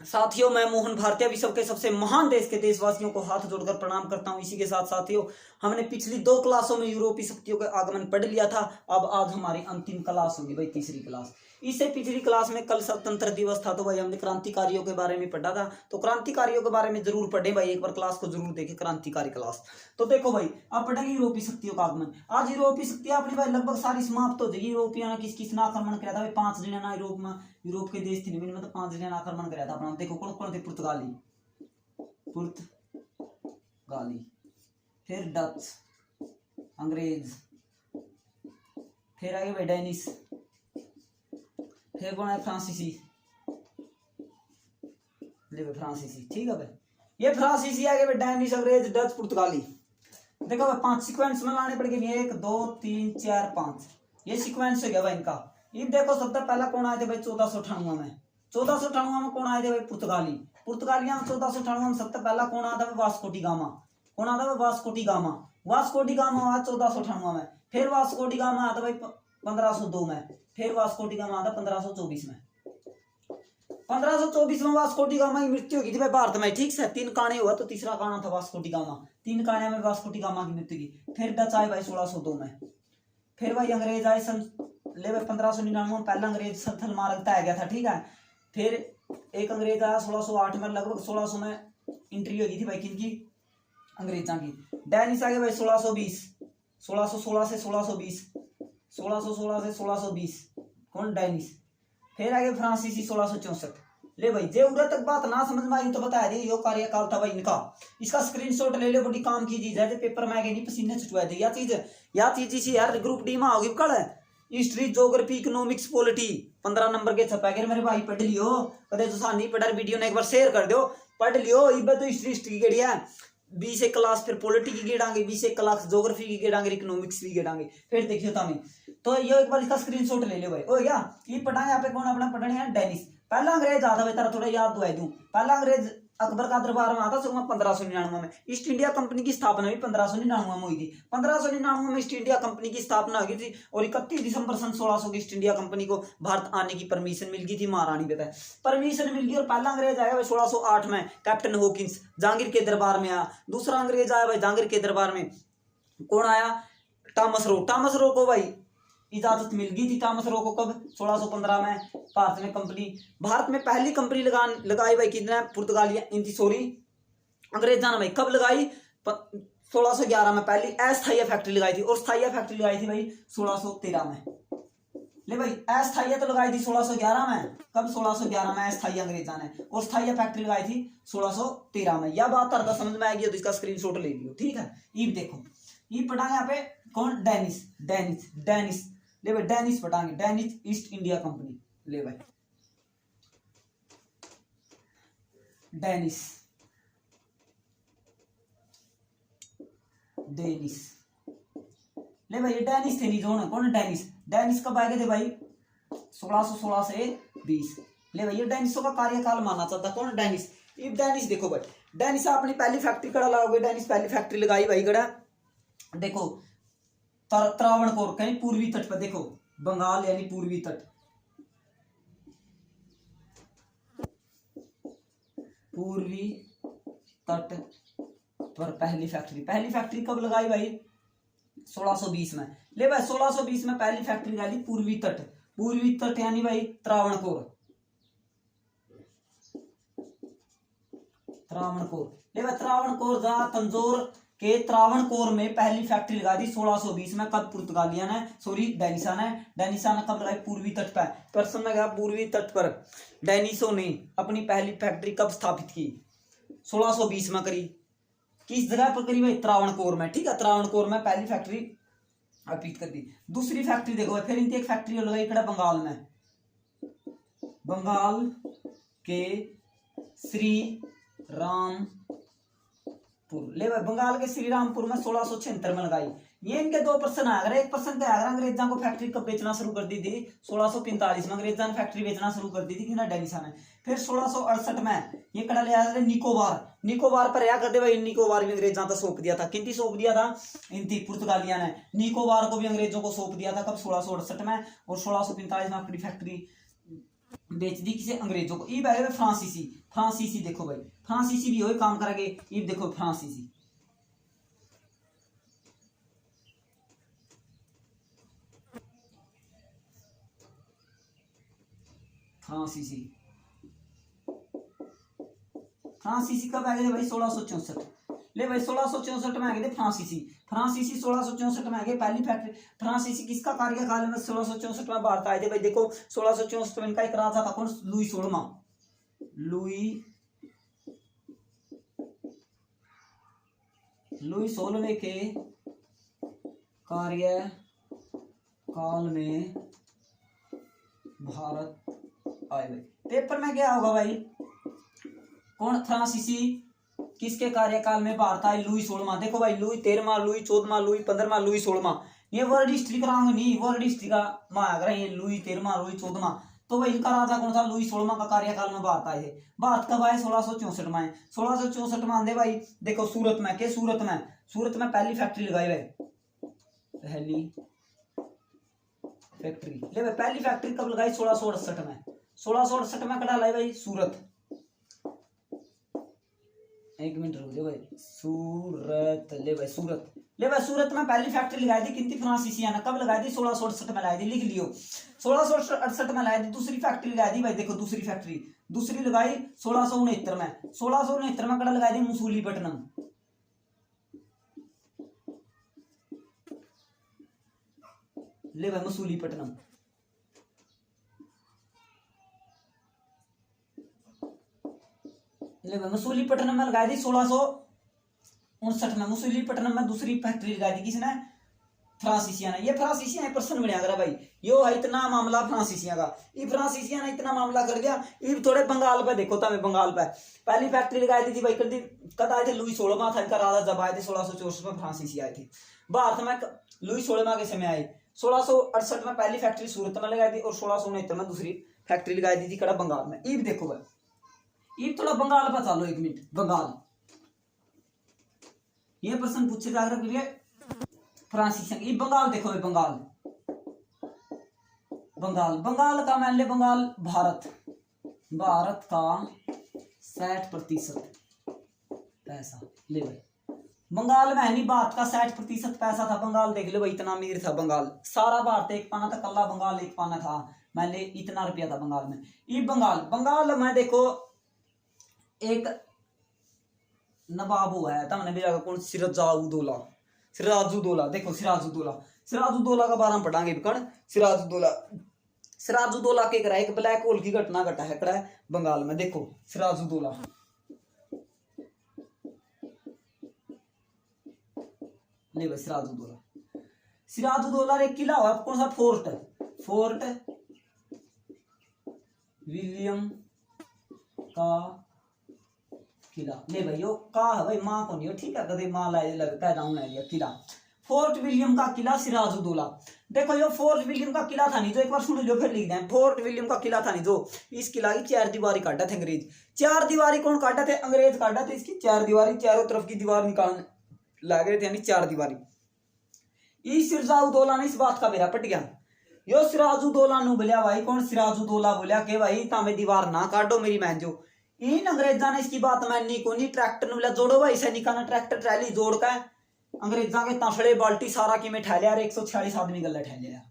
साथियों, मैं मोहन भारतीय विश्व के सबसे महान देश के देशवासियों को हाथ जोड़कर प्रणाम करता हूं। इसी के साथ साथियों, हमने पिछली 2 क्लासों में यूरोपीय शक्तियों का आगमन पढ़ लिया था। अब आज हमारी अंतिम क्लास होगी भाई, तीसरी क्लास। इससे पिछली क्लास में कल स्वतंत्र दिवस था, तो भाई हमने क्रांतिकारियों के बारे में पढ़ा था। तो क्रांतिकारियों के बारे में जरूर पढ़े भाई, एक बार क्लास को जरूर देखें, क्रांतिकारी क्लास। तो देखो भाई, अब पढ़ेंगे यूरोपीय शक्तियों का आगमन। आज यूरोपीय शक्तियां अपनी भाई लगभग सारी समाप्त हो जाएगी। यूरोपियन किस किसने आक्रमण किया था भाई? 5 जने ना यूरोप में, यूरोप के देश थे मतलब 5 जने आक्रमण किया था अपना। देखो कौन कौन थे? पुर्तगाली, फिर डच, अंग्रेज, फिर आगे भाई डेनिश, फिर कौन है? फ्रांसीसी। फ्रांसीसी, ठीक है भाई। ये फ्रांसीसी आगे भाई, डेनिश, अंग्रेज, डच, पुर्तगाली। देखो भाई 5 सीक्वेंस में लाने पड़ेंगे। 1 2 3 4 5, ये सीक्वेंस हो गया भाई इनका। इन देखो सबसे पहला कौन आए थे भाई? 1498 में। 1498 में कौन आए थे भाई? पुर्तगाली। पुर्तगालियां 1498 में सबसे पहला कौन आता है? Vasco D gamma. कौन आता है? Vasco D gamma. Vasco D gamma आया 1498 में। फिर वास्को डी गामा आता भाई 1502 में। फिर वास्को डी गामा आता 1524 में। 1524 में वास्को डी गामा की मृत्यु की थी भाई भारत में, ठीक है। 3 काणे हुआ तो तीसरा काणा था वास्को डी गामा। 3 काणे में वास्को डी गामा की मृत्यु की। फिर डच आए भाई 1602 में। फिर भाई अंग्रेज आए सन 1599 में। पहला अंग्रेज संथल मार्ग तय गया था, ठीक है। फिर एक अंग्रेज आया 1608 में। लगभग 1600 में एंट्री हो गई थी भाई किनकी? अंग्रेजा की। डेनिश आ गया भाई 1620, 1616 से 1620, 1616 से 1620। कौन? डेनिश। फिर आगे फ्रांसीसी 1664। ले भाई, जे उधर तक बात ना समझ में आई तो बता दी, यो कार्यकाल था भाई इनका। इसका स्क्रीनशॉट ले लो, बड़ी काम की चीज है। पेपर में आगे नहीं पसीने छुटवाए थे। या चीज इसी यार ग्रुप डी में होगी कल। History, geography, economics, polity 15 number के छपा के मेरे भाई पढ़ लियो। कदे तो नहीं पढ़ा वीडियो ने एक बार शेयर कर दो, पढ़ लियो। इब तो हिस्ट्री की है 20 एक क्लास, फिर पॉलिटी की गेड़ांगे 20 एक क्लास, ज्योग्राफी की गेड़ांगे, इकोनॉमिक्स की गेड़ांगे। फिर देखियो तमें तो ये एक बार इसका स्क्रीनशॉट ले लो भाई। ओ या ये पढ़ा यहाँ पे कौन अपना पढ़ने हैं? डेनिश। पहला अंग्रेज आता भाई, तारा थोड़ा याद दुआ दूं। पहला अंग्रेज अकबर का दरबार में आता 1599 में। ईस्ट इंडिया कंपनी की स्थापना भी 1599 में हुई थी। 1599 में ईस्ट इंडिया कंपनी की स्थापना हो गई थी और 31 दिसंबर सन 1600 की ईस्ट इंडिया कंपनी को भारत आने की परमिशन मिल गई थी। महारानी बताए परमिशन मिल गई। और पहला अंग्रेज आया भाई 1608 में, कैप्टन हॉकिंस जहांगीर के दरबार में आया। दूसरा अंग्रेज आया भाई जहांगीर के दरबार में, कौन आया? Thomas Roe. टॉमस रो को भाई इजाजत मिल गई थी। टॉमस रो को कब? 1615 में। भारत में कंपनी, भारत में पहली कंपनी लगाई भाई कितना? पुर्तगालिया इनकी सॉरी अंग्रेजा ने भाई कब लगाई? 1611 में पहली अस्थायी फैक्ट्री लगाई थी। और स्थायी फैक्ट्री लगाई थी भाई 1613 में। ले भाई अस्थायी तो लगाई थी 1611 में। कब? 1611 में अस्थायी अंग्रेजा ने। और स्थायी फैक्ट्री लगाई थी 1613 में। यह बात अर्धा समझ में आएगी तो इसका स्क्रीनशॉट ले लियो, ठीक है। ये देखो, ये पढ़ा यहाँ पे कौन? डेनिश। Danish, Danish. ले भाई डेनिश पढ़ाएंगे, डेनिश ईस्ट इंडिया कंपनी। ले भाई डेनिश, डेनिश। ले भाई ये डेनिश थे नहीं जो ना, कौन? डेनिश। डेनिश कब आए थे भाई? 1616 से 20। ले भाई ये डेनिशों का कार्यकाल माना चाहता, कौन? डेनिश। ये डेनिश देखो भाई, डेनिश अपनी पहली फैक्ट्री कड़ा लगाओगे। डेनिश पहली फैक्ट्री लगाई भाई कड़ा, देखो त्रावणकोर, कहीं पूर्वी तट पर। देखो बंगाल यानी पूर्वी तट, पूर्वी तट पर पहली फैक्ट्री कब लगाई भाई? 1620 में। ले भाई 1620 में पहली फैक्ट्री लगाई पूर्वी तट यानी भाई त्रावणकोर। ले भाई त्रावणकोर जहां तंजौर के त्रावणकोर में पहली फैक्ट्री लगा दी 1620 में। कब? पुर्तगालिया ने, सॉरी डेनिशा ने कब लगाई? पूर्वी तट पर। प्रश्न में गया पूर्वी तट पर डेनिशों ने अपनी पहली फैक्ट्री कब स्थापित की? 1620 में करी। किस जगह पर करी भाई? त्रावणकोर में, ठीक है। त्रावणकोर में पहली फैक्ट्री स्थापित कर दी। दूसरी फैक्ट्री देखो भाई, फिर इनकी एक फैक्ट्री लगाई इकड़ा बंगाल में, बंगाल के श्री रामपुर। ले भाई बंगाल के श्री रामपुर में 1676 में लगाई। ये इनके 2 प्रश्न आ गए। एक प्रश्न क्या है? अंग्रेजा को फैक्ट्री कब बेचना शुरू कर दी थी? 1645 में अंग्रेजा ने फैक्ट्री बेचना शुरू कर दी थी कि ना डेनिशा ने। फिर 1668 में ये कड़ा ले आया निकोबार पर क्या कर दे भाई? निकोबार भी अंग्रेजा तो सौंप दिया था। किंती सौंप दिया था? इनती पुर्तगालिया ने। निकोबार को भी अंग्रेजों को सौंप दिया था। कब? 1668 में। और 1645 में अपनी फैक्ट्री बेच दी किसे, अंग्रेजों को। इब आएगा फ्रांसीसी, फ्रांसीसी देखो भाई, फ्रांसीसी भी वही काम करेंगे। इब देखो फ्रांसीसी, फ्रांसीसी, फ्रांसीसी कब आए थे भाई? 1664। ले भाई 1664 में आ गए थे फ्रांसीसी। फ्रांसीसी 1664 में आ गए। पहली फैक्ट्री फ्रांसीसी किसका कार्यकाल में 1664 में भारत आए थे भाई? देखो 1664 में इनका एक राजा था कौन? लुई 16वां। लुई 16वें के कार्यकाल में भारत आए भाई। पेपर में क्या होगा भाई? कौन? फ्रांसीसी किसके कार्यकाल में भारत आए? लुई 16वां। देखो भाई लुई 13वां, लुई 14वां, लुई 15वां, लुई 16वां। ये वर्ल्ड हिस्ट्री कराऊंगा नहीं, वर्ल्ड हिस्ट्री का मांग रहे हैं। लुई 13वां, लुई 14वां। तो भाई इनका राजा कौन था? लुई 16वां का कार्यकाल में भारत आए थे। भारत कब आए? 1664 में आए। 1664 में आंदे भाई देखो सूरत में के, सूरत में पहली फैक्ट्री लगाई भाई, पहली फैक्ट्री। ले भाई पहली फैक्ट्री कब लगाई? 1668 में। 1668 में कड़ा लाई भाई? सूरत। एक मिनट रुक जाओ भाई, सूरत। ले भाई सूरत, ले भाई सूरत में पहली फैक्ट्री लगाई थी किंती? फ्रांसीसिया ने। कब लगाई थी? 1668 में लगाई थी, लिख लियो। 1668 में लगाई थी। दूसरी फैक्ट्री लगाई थी भाई, देखो दूसरी फैक्ट्री दूसरी लगाई 1669 में। 1669 में कड़ा लगाई थी? मसूलीपट्टनम। ले भाई मसूलीपट्टनम। ले भाई मसूलीपट्टनम में लगाई थी 1659 में। मसूलीपट्टनम में दूसरी फैक्ट्री लगाई थी किसने? फ्रांसीसिया ने। ये फ्रांसीसिया प्रश्न बनया करा भाई, यो है इतना मामला फ्रांसीसिया का। ये फ्रांसीसिया ने इतना मामला कर दिया। ये थोड़े बंगाल पे देखो तमें, बंगाल पे पहली फैक्ट्री लगाई थी भाई कद आए थे? लुई 16वां था इनका राजा जब आए थे 1664 में। फ्रांसीसी आए थे भारत में लुई 16वां के समय आए। 1668 में पहली फैक्ट्री सूरत में लगाई थी और 1669 में दूसरी फैक्ट्री लगाई दी थी कड़ा बंगाल में। ईब देखो भाई, ईब थोड़ा बंगाल पर चलो एक मिनट। बंगाल ये प्रश्न पूछे जा रहा है फ्रांसीसी। ये बंगाल देखो भाई, बंगाल बंगाल का मान ले, बंगाल भारत का 60% पैसा। ले भाई बंगाल में है नहीं, भारत का 60% पैसा था। बंगाल देख लो भाई, इतना अमीर था बंगाल। सारा भारत एक पाना था, कल्ला बंगाल एक पाना था। मान ले इतना रुपया था बंगाल में। ये बंगाल में देखो एक नवाब हुआ है तमने भी जाकर कौन? सिराजुद्दौला। देखो सिराजुद्दौला का बारे में पढ़ांगे कौन? सिराजुद्दौला के करा एक ब्लैक होल की घटना घटा है कड़ा बंगाल में। देखो सिराजुद्दौला, ले भाई सिराजुद्दौला एक किला हुआ कौन सा? फोर्ट विलियम का किला। ले भाई यो का है भाई, मां को नहीं हो ठीक है, कदे मां लाए लगता है नाम लिया किला। फोर्ट विलियम का किला सिराजुद्दौला। देखो यो फोर्ट विलियम का किला था नहीं जो, एक बार सुन लो फिर लिख दें। फोर्ट विलियम का किला था नहीं जो, इस किला की 4 दीवारी काटा थे अंग्रेज। 4 दीवारी कौन काटा थे? अंग्रेज काटा थे। इसकी 4 दीवारी, चारों तरफ की दीवार निकालने लगे थे, यानी 4 दीवारी। इस सिराजुद्दौला ने इस बात का बेरा पट गया। यो सिराजुद्दौला नु बोलिया भाई, कौन? सिराजुद्दौला बोलिया के भाई तामे दीवार ना काटो मेरी बहन जो। इन अंग्रेजा ने इसकी बात माननी को नहीं। ट्रैक्टर ने जोड़ो भाई सैनिका ने, ट्रैक्टर ट्रैली जोड़ का अंग्रेजा के तफड़े बाल्टी सारा की में ठहलिया। 146 आदमी गले ठहलिया,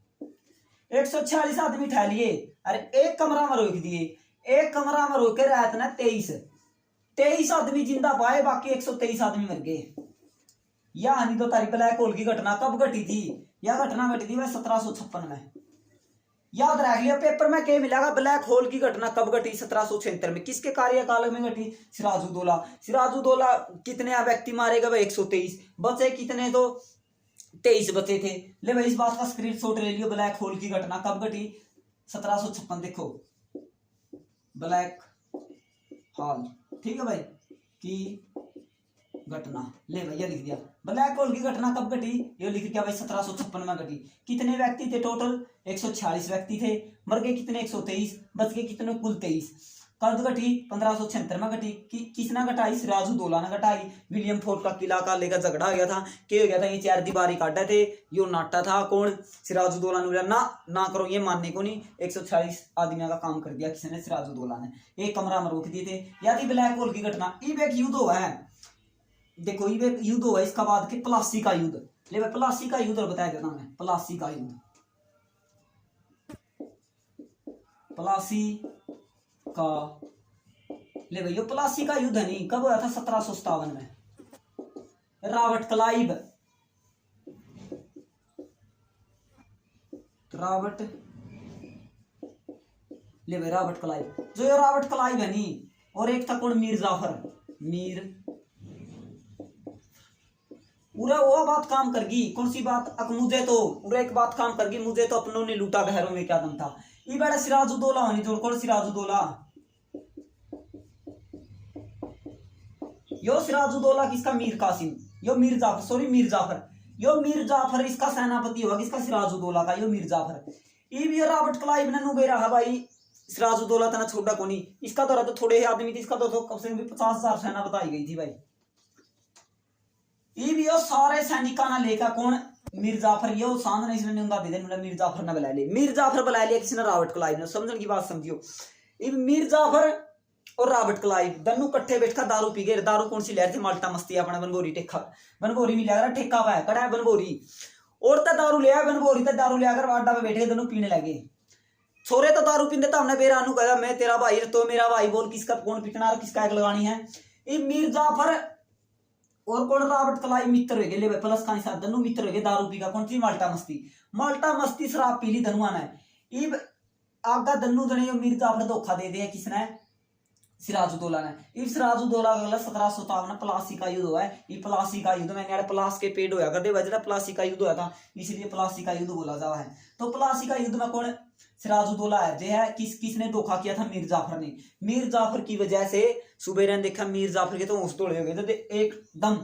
146 आदमी ठहलिए। अरे एक कमरा में रोक दिए, एक कमरा में रोक के रात ने 23 आदमी जिंदा पाए, बाकी 123 आदमी मर गए। यह हानि तो तारीख ब्लैक होल की घटना कब घटी थी? यह घटना घटी थी भाई 1756 में। याद रख लिया पेपर में क्या मिलेगा? ब्लैक होल की घटना कब घटी? 1776 में। किसके कार्यकाल में घटी? सिराजुद्दौला। कितने व्यक्ति मारे गए भाई? 123। बचे कितने? तो 23 बचे थे। ले भाई इस बात का स्क्रीनशॉट ले लियो। ब्लैक होल की घटना कब घटी? 1756। देखो ब्लैक होल, ठीक है भाई की घटना। ले भैया लिख दिया ब्लैक होल की घटना कब घटी? ये लिख दिया भाई 1756 में घटी। कितने व्यक्ति थे टोटल? 146 व्यक्ति थे। मर गए कितने? 123। बच गए कितने? कुल 23। कब घटी 1576 में घटी। किसने घटाई? सिराजुद्दौला ने घटाई। विलियम फोर्ट का किला का लेकर झगड़ा हो गया था, क्या हो गया था, ये चार दीवारी काटा थे, यो नाटा था कौन? सिराजुद्दौला ने बोला ना ना करो, ये मानने को नहीं। 146 आदमियों का काम कर दिया किसने? सिराजुद्दौला ने। एक कमरा में रोक दिए थे। यदि ब्लैक होल की घटना, इब एक युद्ध हुआ है, देखो इब एक युद्ध हुआ, इसका बाद के प्लासी का युद्ध। ले भाई प्लासी का युद्ध बताया देता मैं, प्लासी का युद्ध, प्लासी का, ले भाई प्लासी का युद्ध है नहीं, कब हुआ था? 1757 में। रॉबर्ट क्लाइव, रॉबर्ट, ले भाई रॉबर्ट क्लाइव, जो ये रॉबर्ट क्लाइव है नहीं, और एक था कौन? मीर जाफर, मीर, पूरा वो बात काम करगी, कौन सी बात? मुझे तो पूरा एक बात काम करगी, मुझे तो अपनों ने लूटा, गहरों में क्या दम था। ये बड़ा सिराजुद्दौला होनी जोड़, कौन? सिराजुद्दौला, यो सिराजुद्दौला किसका? मीर कासिम, यो मीर जाफर, सॉरी मीर जाफर, यो मीर जाफर इसका सेनापति होगा, किसका? सिराजुद्दौला का, यो मीर जाफर। ये रॉबर्ट क्लाइव ने नुबे रहा भाई, सिराजुद्दौला तना छोड़ा कोनी, इसका तो थोड़े आदमी थी, इसका तो कम से कम 50,000 सेना बताई गई थी भाई। ये भी सारे सैनिका ना लेकर कौन? मीर जाफर, यो सांद ने इसने उंदा दे दे, मीर जाफर ने बुला लिया, मीर जाफर बुला लिया किसने? रॉबर्ट क्लाइव ने। समझने की बात समझियो, ये मीर जाफर और रॉबर्ट क्लाइव दोनों कट्ठे बैठकर दारू पी गए। दारू कौन सी लहर थी? माल्टा मस्ती, अपना बनभोरी ठेका, बनभोरी में लगा ठेका हुआ है, कड़ा है बनभोरी, और तो दारू लिया बनभोरी, तो दारू लिया कर अड्डा पे बैठे दोनों पीने लगे। छोरे तो दारू पीते तो हमने बेरानू कहा मैं तेरा भाई तो मेरा भाई बोल, किसका कौन पिटना और किसका एक लगानी है। ये मीर जाफर और कौन? रॉबर्ट क्लाइव मित्र हो गए, प्लस का साथ दोनों मित्र हो गए, दारू पी का कौन सी? माल्टा मस्ती, माल्टा मस्ती शराब पी ली धनुआ ने। इब आगा दन्नू जने मीर जाफर धोखा दे दिया किसने? सिराजुद्दौला ने। इस सिराजुद्दौला का 1757 में प्लासी का युद्ध हुआ है। ये प्लासी का युद्ध में प्लास के पेड़ होया करते वजह प्लासी का युद्ध हुआ था, इसलिए प्लासी का युद्ध बोला जाता है। तो प्लासी का युद्ध में कौन? सिराजुद्दौला है जो है, किसने धोखा किया था? मीर जाफर ने। मीर जाफर की वजह से सुबेर ने देखा मीर जाफर के तो होश तोड़े हो गए थे, एकदम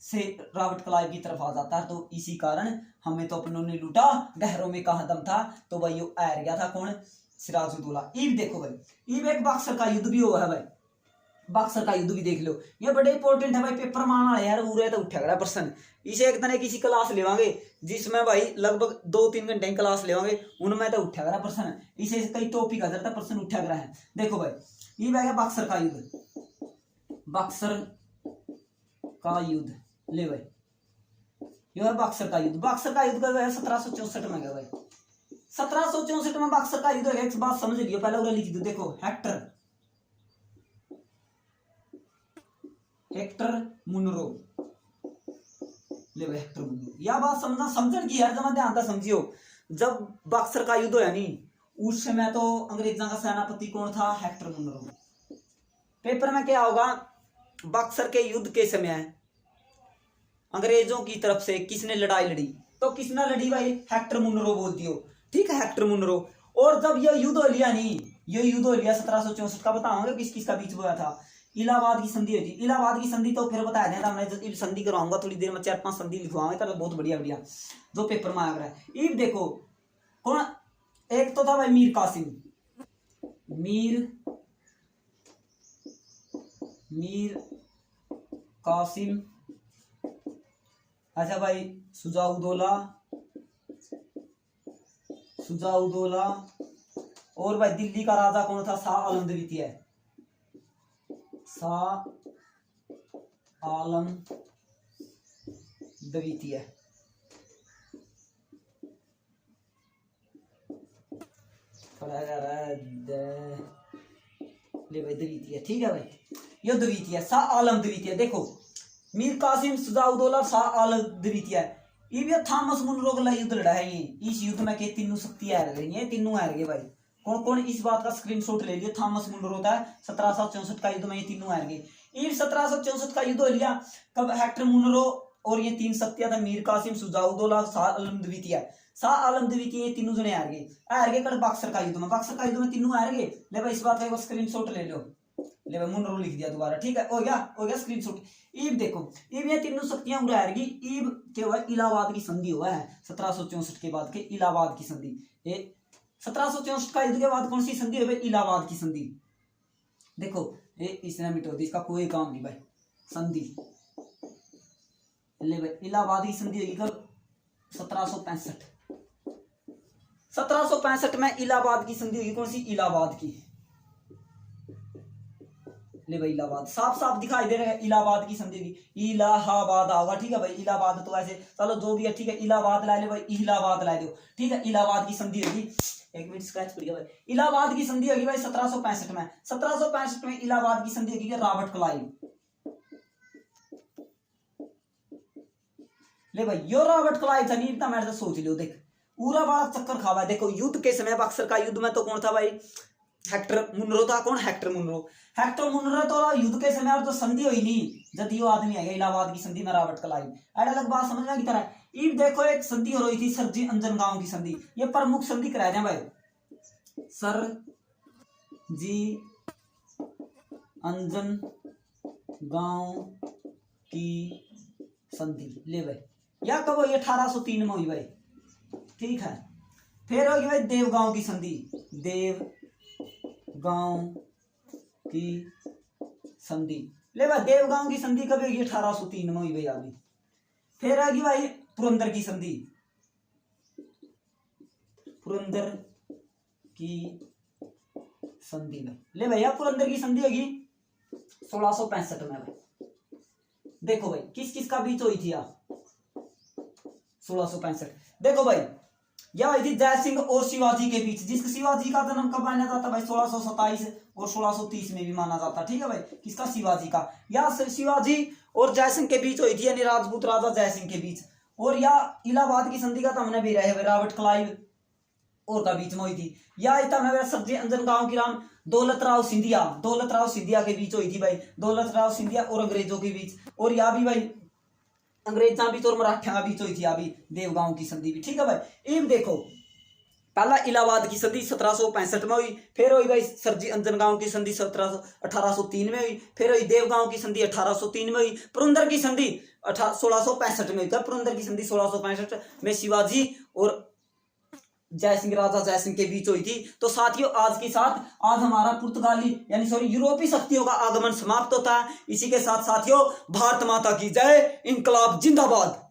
से रॉबर्ट क्लाइव की तरफ आ जाता है। तो इसी कारण हमें तो अपनों ने लूटा, गहरों में कहा दम था, तो भाई वो आ गया था कौन? सिराजुद्दौला। ईब देखो भाई, ईब एक बक्सर का युद्ध भी हुआ है भाई, बक्सर का युद्ध भी देख लो, ये बड़े इंपॉर्टेंट है भाई, पेपर माना है यार, उरे तो उठा गया प्रश्न। इसे एक तरह किसी क्लास लेवांगे जिसमें भाई लगभग 2-3 घंटे की क्लास लेवांगे, उनमें तो उठा गया प्रश्न, इसे कई टॉपिक आ जाता प्रश्न उठा गया है। देखो भाई ये है बक्सर का युद्ध, बक्सर का युद्ध, ले भाई ये है बक्सर का युद्ध। बक्सर का युद्ध 1764 में गया भाई, 1764 में बक्सर का युद्ध। एक बात समझ लियो, पहले उन्हें लिख दो, देखो हेक्टर, हेक्टर मुनरो, ले भाई हेक्टर मुनरो। यह बात समझना, समझन की यार, जमा ध्यान था समझियो। जब बक्सर का युद्ध है नहीं, उस समय तो अंग्रेजों का सेनापति कौन था? Hector Munro. पेपर में क्या होगा? बक्सर के युद्ध के समय अंग्रेजों की तरफ से किसने लड़ाई लड़ी? तो किसने लड़ी भाई? हेक्टर मुनरो बोल दियो, ठीक है, हेक्टर मुनरो। और जब यह युद्ध हो लिया नहीं, ये युद्ध हो लिया 1764 का, बताऊंगा किस किस का बीच हुआ था। इलाहाबाद की संधि हुई थी, इलाहाबाद की संधि तो फिर बताया जाए था, मैं संधि कराऊंगा थोड़ी देर में, 4-5 संधि लिखवाऊंगा, तो बहुत बढ़िया बढ़िया जो पेपर में आ रहा है। ये देखो कौन, एक तो था भाई मीर कासिम, मीर कासिम, अच्छा भाई सुजाउद्दौला, और भाई दिल्ली का राजा कौन था? शाह आलम द्वितीय, शाह आलम द्वितीय। ले भाई द्वितीय, ठीक है भाई, ये द्वितीय शाह आलम द्वितीय। देखो मीर कासिम, सुजाउद्दौला, शाह आलम द्वितीय, ये भी थॉमस मुनरो का युद्ध लड़ा है। ये इस युद्ध में के तीनों शक्तियां हार गई, ये तीनों हार गए भाई। कौन कौन? इस बात का स्क्रीनशॉट ले लियो, थॉमस मुनरो होता है 1764 का युद्ध में ये तीनों हार गए। ये 1764 का युद्ध हो लिया कब? हेक्टर मुनरो और ये 3 शक्तियां था, मीर कासिम, सुजाउद्दौला, शाह आलम द्वितीय। शाह आलम द्वितीय ये तीनों जने हार गए कल बक्सर का युद्ध में, बक्सर का युद्ध में तीनों हार गए। ले भाई इस बात का स्क्रीनशॉट ले लो, ले भाई मुनरो लिख दिया दोबारा, ठीक है, हो गया स्क्रीनशॉट। ईब देखो, ईब ये तीनों शक्तियां उड़ा हार गई। ईब क्या हुआ? इलाहाबाद की संधि हुआ है 1764 के बाद के, इलाहाबाद की संधि। 1764 का युद्ध के बाद कौन सी संधि हुई? इलाहाबाद की संधि। देखो ये इसने मिट होती, इसका कोई काम नहीं भाई। संधि ले भाई, इलाहाबाद की संधि होगी कब? 1765। 1765 में इलाहाबाद की संधि होगी। कौन सी? इलाहाबाद की। ले भाई इलाहाबाद, साफ साफ दिखाई दे रहा है इलाहाबाद की संधि होगी। इलाहाबाद होगा, ठीक है भाई। इलाहाबाद तो ऐसे चलो जो भी है, ठीक है। इलाहाबाद ला ले भाई, इलाहाबाद ला दो, ठीक है। इलाहाबाद की संधि होगी, एक मिनट स्क्रैच पड़ गया भाई। इलाहाबाद की संधि होगी भाई 1765 में। 1765 में इलाहाबाद की संधि होगी रॉबर्ट क्लाइव। ले भाई यो रॉबर्ट क्लाइव था, नहीं इतना मैं सोच लियो। देख पूरा बड़ा चक्कर खावा है। देखो युद्ध के समय बक्सर का युद्ध में तो कौन था भाई? हेक्टर मुनरो था। कौन? Hector Munro. हेक्टर मुनरो तो युद्ध के समय और तो संधि हुई नहीं जब यो आदमी आ गया इलाहाबाद की संधि में रॉबर्ट क्लाइव। ऐड अलग बात समझ में की तरह। इब देखो एक संधि हो रही थी सरजी अंजनगांव की संधि। ये प्रमुख संधि कराए थे भाई, सर जी अंजन गांव की संधि। ले भाई या कब हुई? 1803 में हुई भाई, ठीक है। फिर होगी भाई देवगांव की संधि। देवगांव की संधि। ले भाई देवगांव की संधि कब होगी? 1803 में हुई भाई आदमी। फिर आगी भाई पुरंदर की संधि। पुरंदर की संधि में ले भैया पुरंदर की संधि होगी 1665 में भाई। देखो भाई किस किस का बीच हुई थी आप? 1665। देखो भाई यह हुई थी जय सिंह और शिवाजी के बीच, जिसका शिवाजी का जन्म कब माना जाता भाई? 1627 और 1630 में भी माना जाता, ठीक है भाई। किसका? शिवाजी का। या शिवाजी और जय सिंह के बीच हुई थी, यानी राजपूत राजा जय सिंह के बीच। और या इलाहाबाद की संधि का तो हमने भी रहे भाई रॉबर्ट क्लाइव और का बीच में हुई थी। या हमने सरजी अंजनगांव की राम दौलत राव सिंधिया के बीच हुई थी भाई। दौलत राव सिंधिया और अंग्रेजों के बीच। और या भी भाई अंग्रेजा बीच और मराठा का बीच हुई थी अभी देवगांव की संधि भी, ठीक है भाई। इब देखो पहला इलाहाबाद की संधि 1765 में हुई। फिर हुई भाई सरजी अंजनगांव की संधि 1803 में हुई। फिर हुई देवगांव की संधि 1803 में हुई। पुरंदर की संधि 1665 में हुई। पुरंदर की संधि 1665 में शिवाजी और राजा जय सिंह के बीच हुई थी। तो साथियों आज के साथ आज हमारा पुर्तगाली यानी यूरोपीय शक्तियों का आगमन समाप्त होता है। इसी के साथ साथियों भारत माता की जय, इनकलाब जिंदाबाद।